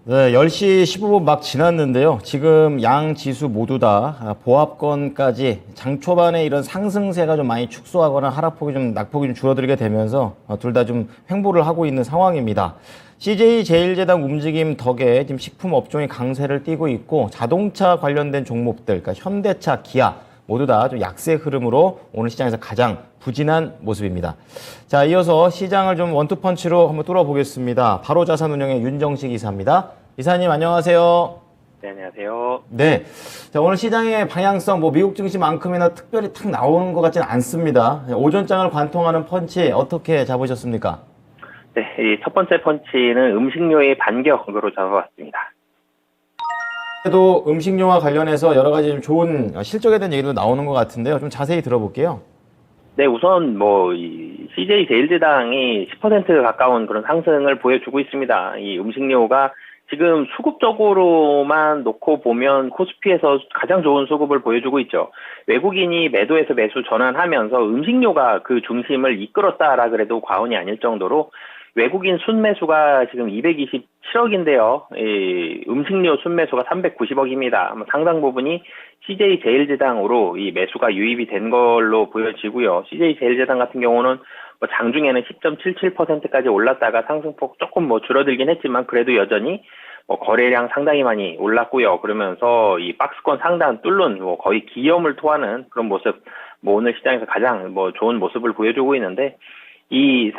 네, 10시 15분 막 지났는데요. 지금 양 지수 모두 다 보합권까지 장 초반에 이런 상승세가 좀 많이 축소하거나 하락폭이 좀 낙폭이 좀 줄어들게 되면서 둘 다 좀 횡보를 하고 있는 상황입니다. CJ제일제당 움직임 덕에 지금 식품 업종이 강세를 띠고 있고 자동차 관련된 종목들, 그러니까 현대차, 기아 모두 다 좀 약세 흐름으로 오늘 시장에서 가장 부진한 모습입니다. 자, 이어서 시장을 좀 원투펀치로 한번 뚫어보겠습니다. 바로자산운용의 윤정식 이사입니다. 이사님 안녕하세요. 네, 안녕하세요. 네. 자, 오늘 시장의 방향성, 미국 증시만큼이나 특별히 탁 나오는 것 같지는 않습니다. 오전장을 관통하는 펀치 어떻게 잡으셨습니까? 네, 이 첫 번째 펀치는 음식료의 반격으로 잡아봤습니다. 그래도 음식료와 관련해서 여러 가지 좀 좋은 실적에 대한 얘기도 나오는 것 같은데요. 좀 자세히 들어볼게요. 네, 우선 이 CJ 제일제당이 10% 가까운 그런 상승을 보여주고 있습니다. 이 음식료가 지금 수급적으로만 놓고 보면 코스피에서 가장 좋은 수급을 보여주고 있죠. 외국인이 매도에서 매수 전환하면서 음식료가 그 중심을 이끌었다라 그래도 과언이 아닐 정도로 외국인 순매수가 지금 227억인데요. 이 음식료 순매수가 390억입니다. 상당 부분이 CJ 제일제당으로 이 매수가 유입이 된 걸로 보여지고요. CJ 제일제당 같은 경우는 장중에는 10.77%까지 올랐다가 상승폭 조금 줄어들긴 했지만 그래도 여전히 거래량 상당히 많이 올랐고요. 그러면서 이 박스권 상단 뚫는 거의 기염을 토하는 그런 모습, 오늘 시장에서 가장 좋은 모습을 보여주고 있는데 이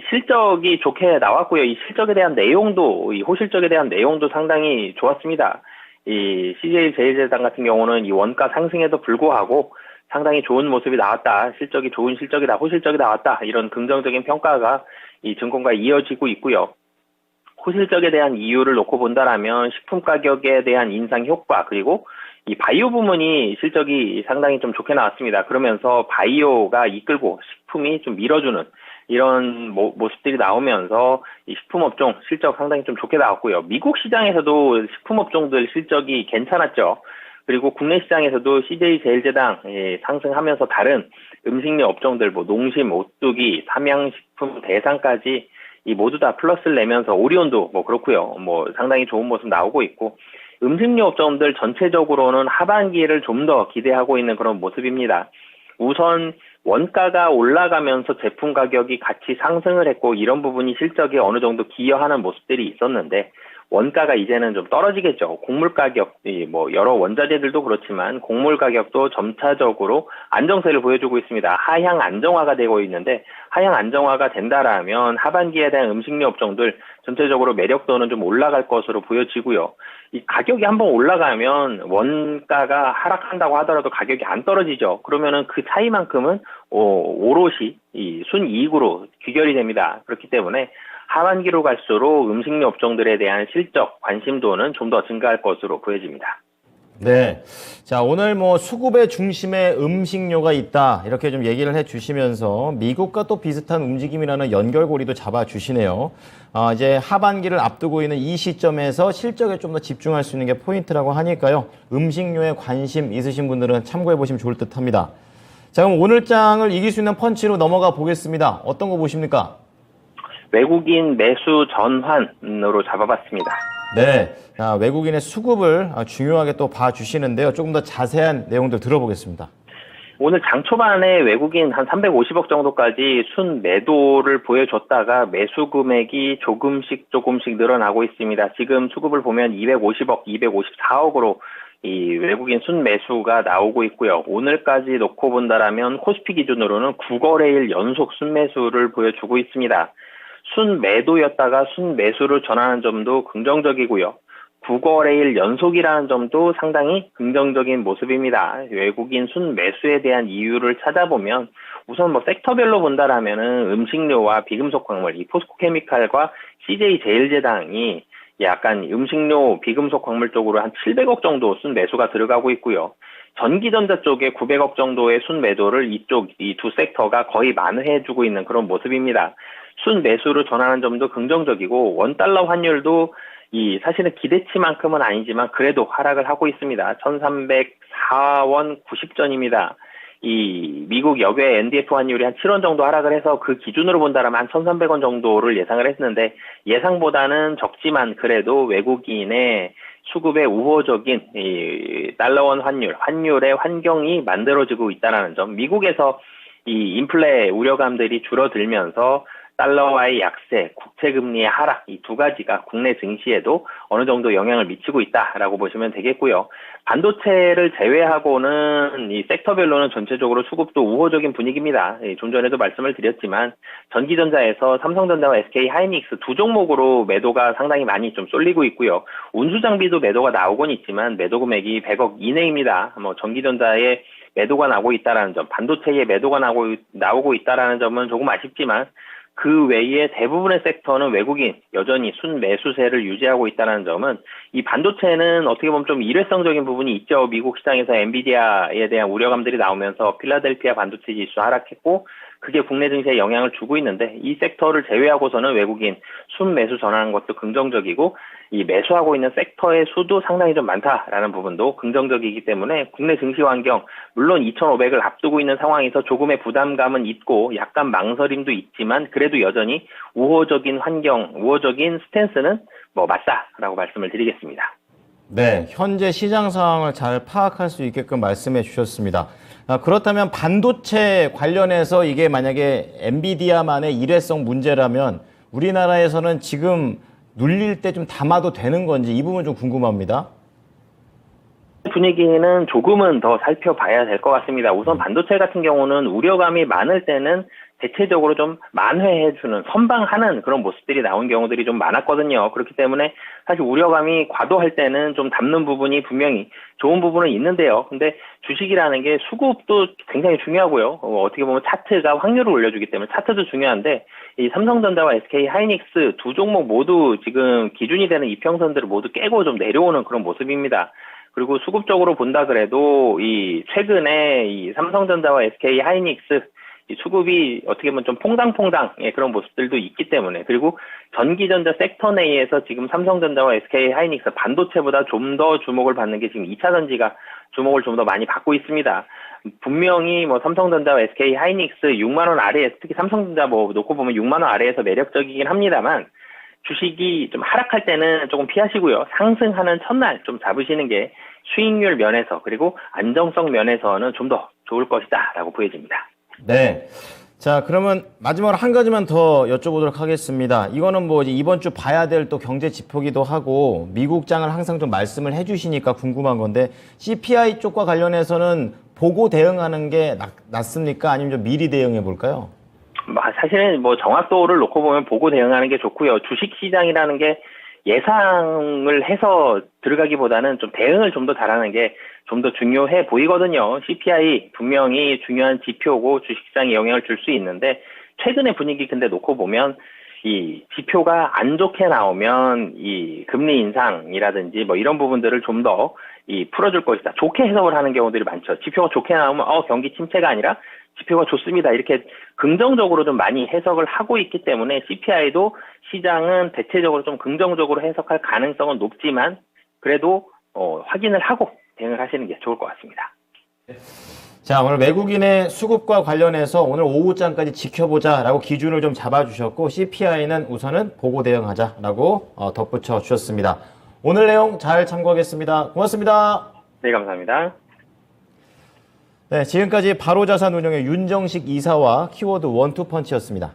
실적이 좋게 나왔고요. 이 실적에 대한 내용도, 이 호실적에 대한 내용도 상당히 좋았습니다. 이 CJ 제일제당 같은 경우는 이 원가 상승에도 불구하고 상당히 좋은 모습이 나왔다. 실적이 좋은 실적이다. 호실적이 나왔다. 이런 긍정적인 평가가 이 증권가에 이어지고 있고요. 호실적에 대한 이유를 놓고 본다라면 식품 가격에 대한 인상 효과 그리고 이 바이오 부문이 실적이 상당히 좀 좋게 나왔습니다. 그러면서 바이오가 이끌고 식품이 좀 밀어주는 이런 모습들이 나오면서 이 식품업종 실적 상당히 좀 좋게 나왔고요. 미국 시장에서도 식품업종들 실적이 괜찮았죠. 그리고 국내 시장에서도 CJ 제일제당 상승하면서 다른 음식료 업종들 농심, 오뚜기, 삼양식품, 대상까지 이 모두 다 플러스를 내면서 오리온도 그렇고요. 상당히 좋은 모습 나오고 있고 음식료 업종들 전체적으로는 하반기를 좀 더 기대하고 있는 그런 모습입니다. 우선 원가가 올라가면서 제품 가격이 같이 상승을 했고 이런 부분이 실적에 어느 정도 기여하는 모습들이 있었는데 원가가 이제는 좀 떨어지겠죠. 곡물 가격이 여러 원자재들도 그렇지만 곡물 가격도 점차적으로 안정세를 보여주고 있습니다. 하향 안정화가 되고 있는데 하향 안정화가 된다라면 하반기에 대한 음식료 업종들 전체적으로 매력도는 좀 올라갈 것으로 보여지고요. 이 가격이 한번 올라가면 원가가 하락한다고 하더라도 가격이 안 떨어지죠. 그러면은 그 차이만큼은 오롯이 이 순이익으로 귀결이 됩니다. 그렇기 때문에 하반기로 갈수록 음식료 업종들에 대한 실적 관심도는 좀 더 증가할 것으로 보여집니다. 네. 자, 오늘 수급의 중심에 음식료가 있다. 이렇게 좀 얘기를 해 주시면서 미국과 또 비슷한 움직임이라는 연결고리도 잡아 주시네요. 이제 하반기를 앞두고 있는 이 시점에서 실적에 좀 더 집중할 수 있는 게 포인트라고 하니까요. 음식료에 관심 있으신 분들은 참고해 보시면 좋을 듯 합니다. 자, 그럼 오늘 장을 이길 수 있는 펀치로 넘어가 보겠습니다. 어떤 거 보십니까? 외국인 매수 전환으로 잡아봤습니다. 네. 자, 외국인의 수급을 중요하게 또 봐주시는데요. 조금 더 자세한 내용들 들어보겠습니다. 오늘 장 초반에 외국인 한 350억 정도까지 순 매도를 보여줬다가 매수 금액이 조금씩 늘어나고 있습니다. 지금 수급을 보면 250억, 254억으로 이 외국인 순 매수가 나오고 있고요. 오늘까지 놓고 본다라면 코스피 기준으로는 9거래일 연속 순 매수를 보여주고 있습니다. 순 매도였다가 순 매수로 전환한 점도 긍정적이고요. 9거래일 연속이라는 점도 상당히 긍정적인 모습입니다. 외국인 순 매수에 대한 이유를 찾아보면 우선 섹터별로 본다라면은 음식료와 비금속 광물, 이 포스코케미칼과 CJ 제일제당이 약간 음식료, 비금속 광물 쪽으로 한 700억 정도 순 매수가 들어가고 있고요. 전기전자 쪽에 900억 정도의 순 매도를 이 두 섹터가 거의 만회해주고 있는 그런 모습입니다. 순 매수로 전환한 점도 긍정적이고 원달러 환율도 사실은 기대치만큼은 아니지만 그래도 하락을 하고 있습니다. 1304원 90전입니다. 이 미국 여배 NDF 환율이 한 7원 정도 하락을 해서 그 기준으로 본다면 한 1,300원 정도를 예상을 했는데 예상보다는 적지만 그래도 외국인의 수급에 우호적인 이 달러원 환율의 환경이 만들어지고 있다는 점, 미국에서 이 인플레 우려감들이 줄어들면서 달러와의 약세, 국채금리의 하락, 이 두 가지가 국내 증시에도 어느 정도 영향을 미치고 있다라고 보시면 되겠고요. 반도체를 제외하고는 이 섹터별로는 전체적으로 수급도 우호적인 분위기입니다. 좀 전에도 말씀을 드렸지만 전기전자에서 삼성전자와 SK 하이닉스 두 종목으로 매도가 상당히 많이 좀 쏠리고 있고요. 운수장비도 매도가 나오곤 있지만 매도 금액이 100억 이내입니다. 전기전자에 매도가 나오고 있다라는 점, 반도체에 매도가 나오고 있다라는 점은 조금 아쉽지만 그 외에 대부분의 섹터는 외국인 여전히 순매수세를 유지하고 있다는 점은 이 반도체는 어떻게 보면 좀 일회성적인 부분이 있죠. 미국 시장에서 엔비디아에 대한 우려감들이 나오면서 필라델피아 반도체 지수 하락했고 그게 국내 증시에 영향을 주고 있는데 이 섹터를 제외하고서는 외국인 순매수 전환한 것도 긍정적이고 이 매수하고 있는 섹터의 수도 상당히 좀 많다라는 부분도 긍정적이기 때문에 국내 증시 환경 물론 2,500을 앞두고 있는 상황에서 조금의 부담감은 있고 약간 망설임도 있지만 그래도 여전히 우호적인 환경, 우호적인 스탠스는 맞다라고 말씀을 드리겠습니다. 네, 현재 시장 상황을 잘 파악할 수 있게끔 말씀해 주셨습니다. 그렇다면 반도체 관련해서 이게 만약에 엔비디아만의 일회성 문제라면 우리나라에서는 지금 눌릴 때 좀 담아도 되는 건지 이 부분 좀 궁금합니다. 분위기는 조금은 더 살펴봐야 될 것 같습니다. 우선 반도체 같은 경우는 우려감이 많을 때는 대체적으로 좀 만회해주는, 선방하는 그런 모습들이 나온 경우들이 좀 많았거든요. 그렇기 때문에 사실 우려감이 과도할 때는 좀 담는 부분이 분명히 좋은 부분은 있는데요. 근데 주식이라는 게 수급도 굉장히 중요하고요. 어떻게 보면 차트가 확률을 올려주기 때문에 차트도 중요한데 이 삼성전자와 SK 하이닉스 두 종목 모두 지금 기준이 되는 이평선들을 모두 깨고 좀 내려오는 그런 모습입니다. 그리고 수급적으로 본다 그래도 이 최근에 이 삼성전자와 SK 하이닉스 이 수급이 어떻게 보면 좀 퐁당퐁당의 그런 모습들도 있기 때문에 그리고 전기전자 섹터 내에서 지금 삼성전자와 SK 하이닉스 반도체보다 좀 더 주목을 받는 게 지금 2차 전지가 주목을 좀 더 많이 받고 있습니다. 분명히 삼성전자와 SK 하이닉스 6만 원 아래에 특히 삼성전자 놓고 보면 6만 원 아래에서 매력적이긴 합니다만 주식이 좀 하락할 때는 조금 피하시고요. 상승하는 첫날 좀 잡으시는 게 수익률 면에서 그리고 안정성 면에서는 좀 더 좋을 것이다라고 보여집니다. 네. 자, 그러면 마지막으로 한 가지만 더 여쭤보도록 하겠습니다. 이거는 이제 이번 주 봐야 될 또 경제 지표기도 하고 미국장을 항상 좀 말씀을 해주시니까 궁금한 건데 CPI 쪽과 관련해서는 보고 대응하는 게 낫습니까? 아니면 좀 미리 대응해 볼까요? 사실은 정확도를 놓고 보면 보고 대응하는 게 좋고요. 주식시장이라는 게 예상을 해서 들어가기보다는 좀 대응을 좀 더 잘하는 게 좀 더 중요해 보이거든요. CPI 분명히 중요한 지표고 주식시장에 영향을 줄 수 있는데 최근의 분위기 근데 놓고 보면 이 지표가 안 좋게 나오면 이 금리 인상이라든지 이런 부분들을 좀 더 풀어줄 것이다. 좋게 해석을 하는 경우들이 많죠. 지표가 좋게 나오면 경기 침체가 아니라 지표가 좋습니다. 이렇게 긍정적으로 좀 많이 해석을 하고 있기 때문에 CPI도 시장은 대체적으로 좀 긍정적으로 해석할 가능성은 높지만 그래도 확인을 하고 대응을 하시는 게 좋을 것 같습니다. 자, 오늘 외국인의 수급과 관련해서 오늘 오후장까지 지켜보자라고 기준을 좀 잡아주셨고 CPI는 우선은 보고 대응하자라고 덧붙여 주셨습니다. 오늘 내용 잘 참고하겠습니다. 고맙습니다. 네, 감사합니다. 네, 지금까지 바로자산운용의 윤정식 이사와 키워드 원투펀치였습니다.